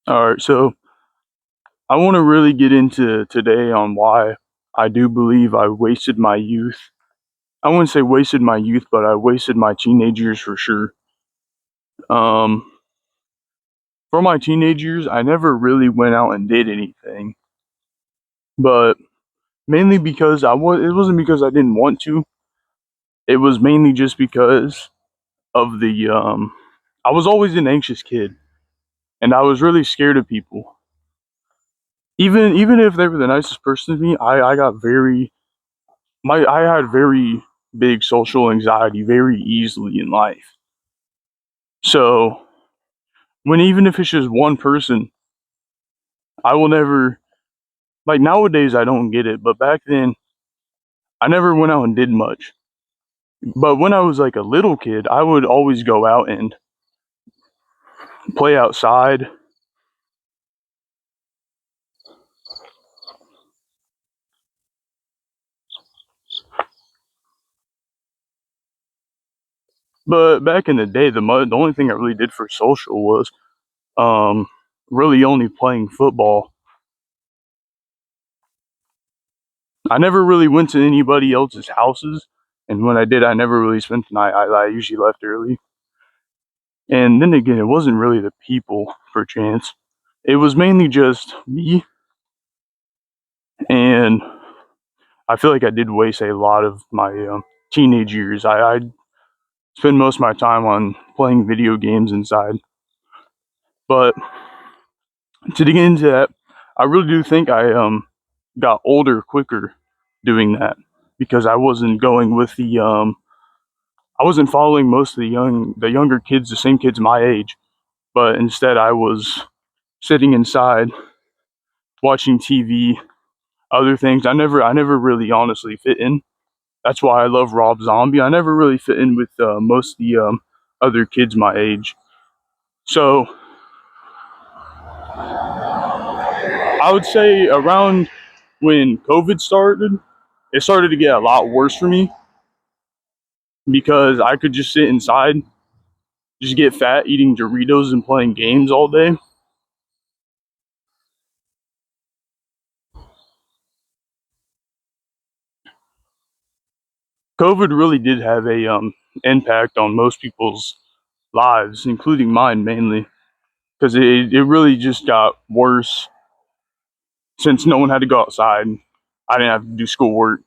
All right, so I want to really get into today on why I do believe I wasted my youth. I wouldn't say wasted my youth, but I wasted my teenage years for sure. Um, for my teenage years, I never really went out and did anything, but mainly because it wasn't because I didn't want to. It was mainly just because of I was always an anxious kid, and I was really scared of people. Even if they were the nicest person to me, I got very my I had very big social anxiety very easily in life. So when even if it's just one person, I will never like nowadays I don't get it, but back then I never went out and did much. But when I was like a little kid, I would always go out and play outside. But back in the day, the only thing I really did for social was um really only playing football. I never really went to anybody else's houses, and when I did, I never really spent the night. I usually left early. And then again, it wasn't really the people, perchance. It was mainly just me, and I feel like I did waste a lot of my teenage years. I spend most of my time on playing video games inside. But to dig into that, I really do think I got older quicker doing that because I wasn't going with I wasn't following most of the younger kids, the same kids my age, but instead I was sitting inside watching TV, other things. I never really honestly fit in. That's why I love Rob Zombie. I never really fit in with most of the other kids my age. So I would say around when COVID started, it started to get a lot worse for me because I could just sit inside, just get fat eating Doritos and playing games all day. COVID really did have a impact on most people's lives, including mine mainly, because it really just got worse since no one had to go outside. I didn't have to do schoolwork.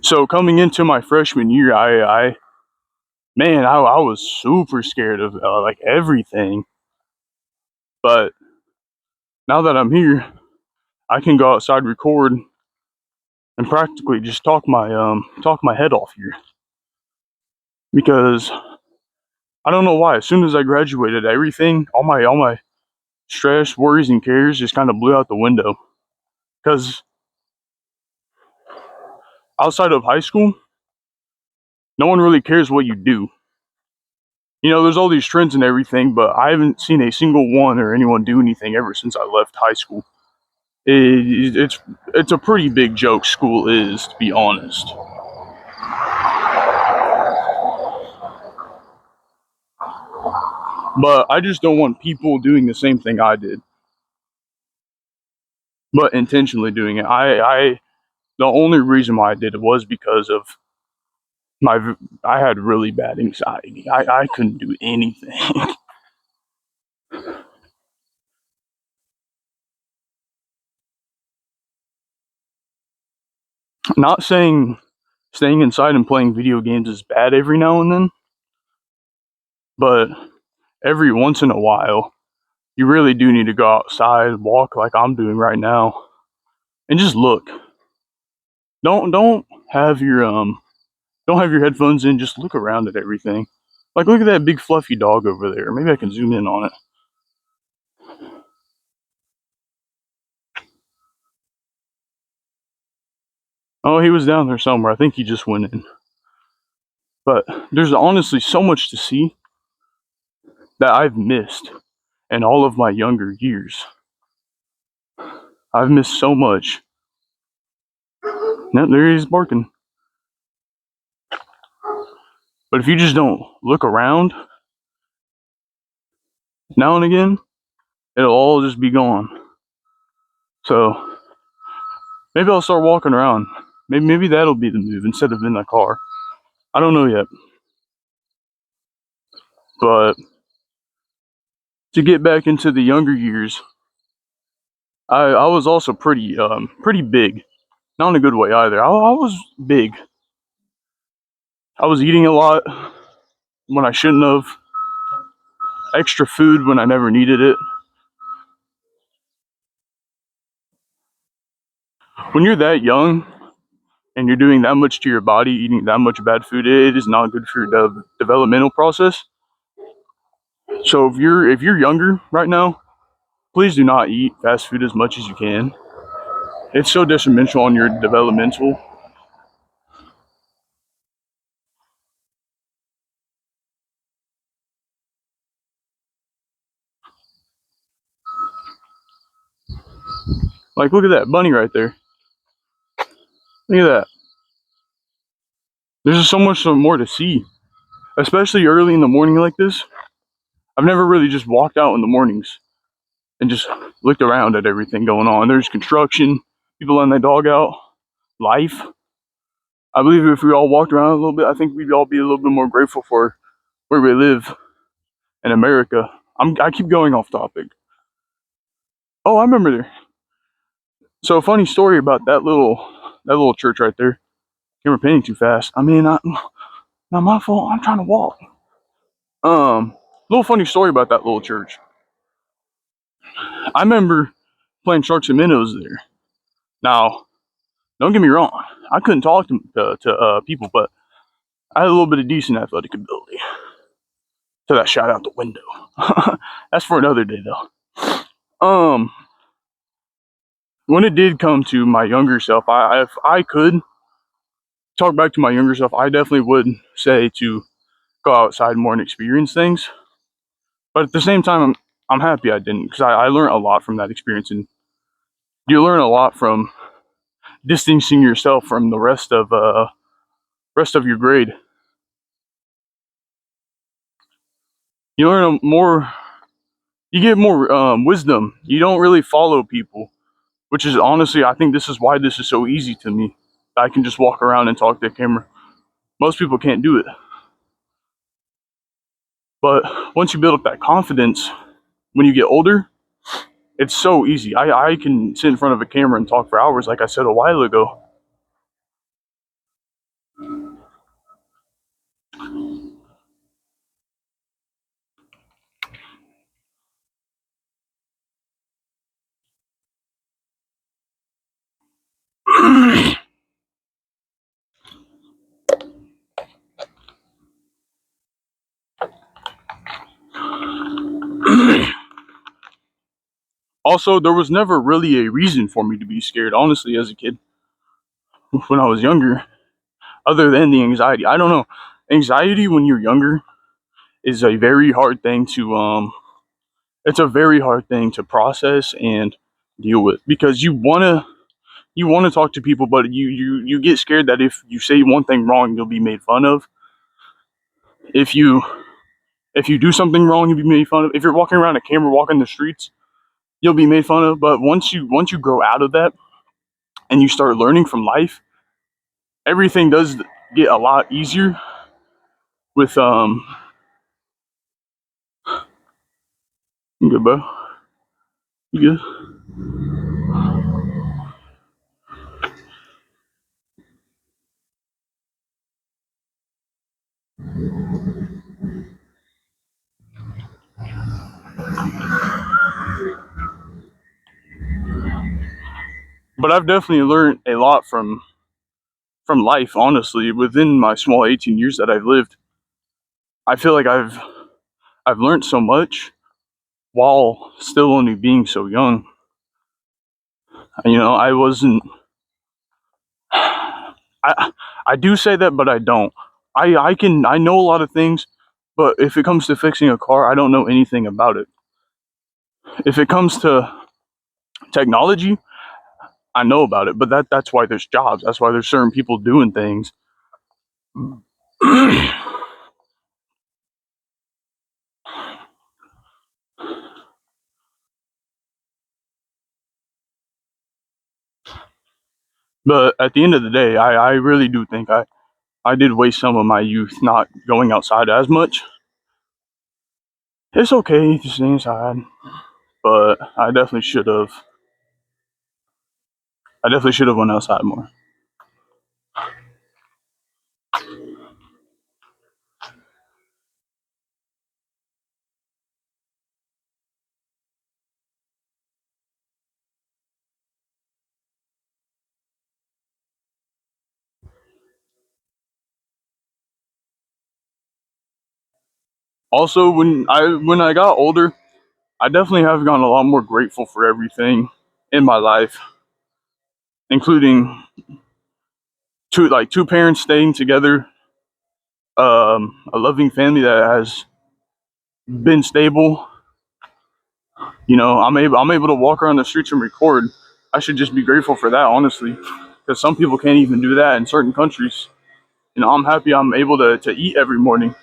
So coming into my freshman year, I man, I was super scared of like everything. But now that I'm here, I can go outside, record, and practically just talk my head off here because I don't know why. As soon as I graduated, everything, all my stress, worries, and cares just kind of blew out the window. Because outside of high school, no one really cares what you do. You know, there's all these trends and everything, but I haven't seen a single one or anyone do anything ever since I left high school. It's a pretty big joke. School is, to be honest. But I just don't want people doing the same thing I did, but intentionally doing it. The only reason why I did it was because of my I had really bad anxiety. I couldn't do anything. Not saying staying inside and playing video games is bad every now and then, but every once in a while, you really do need to go outside, walk like I'm doing right now, and just look. Don't have your don't have your headphones in. Just look around at everything. Like look at that big fluffy dog over there. Maybe I can zoom in on it. Oh, he was down there somewhere. I think he just went in. But there's honestly so much to see that I've missed in all of my younger years. I've missed so much. No, there he is barking. But if you just don't look around, Now and again, it'll all just be gone. So maybe I'll start walking around. Maybe that'll be the move instead of in the car. I don't know yet. But to get back into the younger years, I was also pretty big. Not in a good way either. I was big. I was eating a lot when I shouldn't have. Extra food when I never needed it. When you're that young and you're doing that much to your body, eating that much bad food, it is not good for your developmental process. So if you're younger right now, please do not eat fast food as much as you can. It's so detrimental on your developmental. Like, look at that bunny right there. Look at that. There's just so much more to see, especially early in the morning like this. I've never really just walked out in the mornings and just looked around at everything going on. There's construction, people letting their dog out, life. I believe if we all walked around a little bit, I think we'd all be a little bit more grateful for where we live in America. I keep going off topic. Oh, I remember there. So a funny story about that little church right there. Camera painting too fast. I mean, not my fault. I'm trying to walk. Little funny story about that little church. I remember playing sharks and minnows there. Now, don't get me wrong. I couldn't talk to people, but I had a little bit of decent athletic ability. So that shot out the window. That's for another day, though. Um, when it did come to my younger self, if I could talk back to my younger self, I definitely would say to go outside more and experience things. But at the same time, I'm happy I didn't because I learned a lot from that experience, and you learn a lot from distancing yourself from the rest of your grade. You learn more. You get more wisdom. You don't really follow people, which is honestly, I think this is why this is so easy to me. I can just walk around and talk to the camera. Most people can't do it. But once you build up that confidence, when you get older, it's so easy. I can sit in front of a camera and talk for hours, like I said a while ago. Also, there was never really a reason for me to be scared, honestly, as a kid, when I was younger, other than the anxiety. I don't know. Anxiety when you're younger is a very hard thing it's a very hard thing to process and deal with because you want to talk to people, but you get scared that if you say one thing wrong, you'll be made fun of. If you do something wrong, you'll be made fun of. If you're walking around a camera, walking the streets, you'll be made fun of. But once you grow out of that and you start learning from life, everything does get a lot easier. With you good, bro? You good? But I've definitely learned a lot from life. Honestly, within my small 18 years that I've lived, I feel like I've learned so much while still only being so young. I wasn't. I I do say that, but I don't. I know a lot of things, but if it comes to fixing a car, I don't know anything about it. If it comes to technology, I know about it, but that's why there's jobs. That's why there's certain people doing things. But at the end of the day, I really do think I did waste some of my youth not going outside as much. It's okay to stay inside, but I definitely should have went outside more. Also, when I got older, I definitely have gotten a lot more grateful for everything in my life, including two parents staying together, a loving family that has been stable. You know, I'm able to walk around the streets and record. I should just be grateful for that, honestly, because some people can't even do that in certain countries. You know, I'm happy I'm able to eat every morning.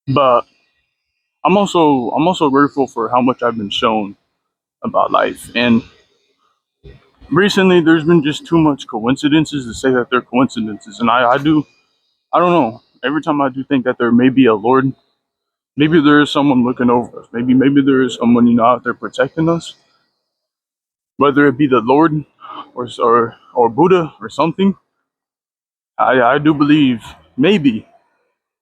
But I'm also grateful for how much I've been shown about life. And recently, there's been just too much coincidences to say that they're coincidences. And I don't know. Every time I do think that there may be a Lord, maybe there is someone looking over us. Maybe there is someone, you know, out there protecting us. Whether it be the Lord or Buddha or something, I do believe maybe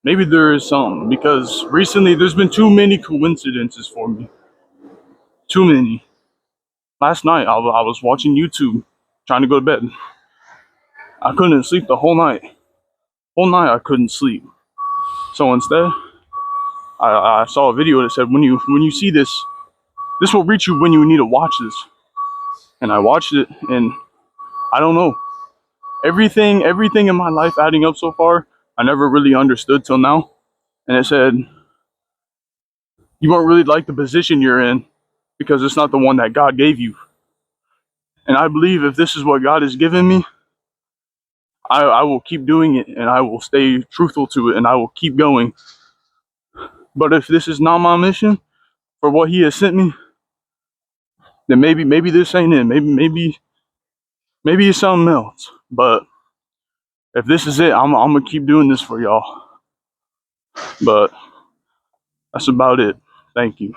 there is some, because recently there's been too many coincidences for me. Too many. Last night I was watching YouTube, trying to go to bed. I couldn't sleep the whole night. Whole night I couldn't sleep. So instead, I saw a video that said when you see this, this will reach you when you need to watch this. And I watched it, and I don't know. Everything in my life adding up so far, I never really understood till now. And it said you won't really like the position you're in because it's not the one that God gave you. And I believe if this is what God has given me, I will keep doing it, and I will stay truthful to it, and I will keep going. But if this is not my mission for what He has sent me, then maybe this ain't it. Maybe it's something else. But if this is it, I'm gonna keep doing this for y'all. But that's about it. Thank you.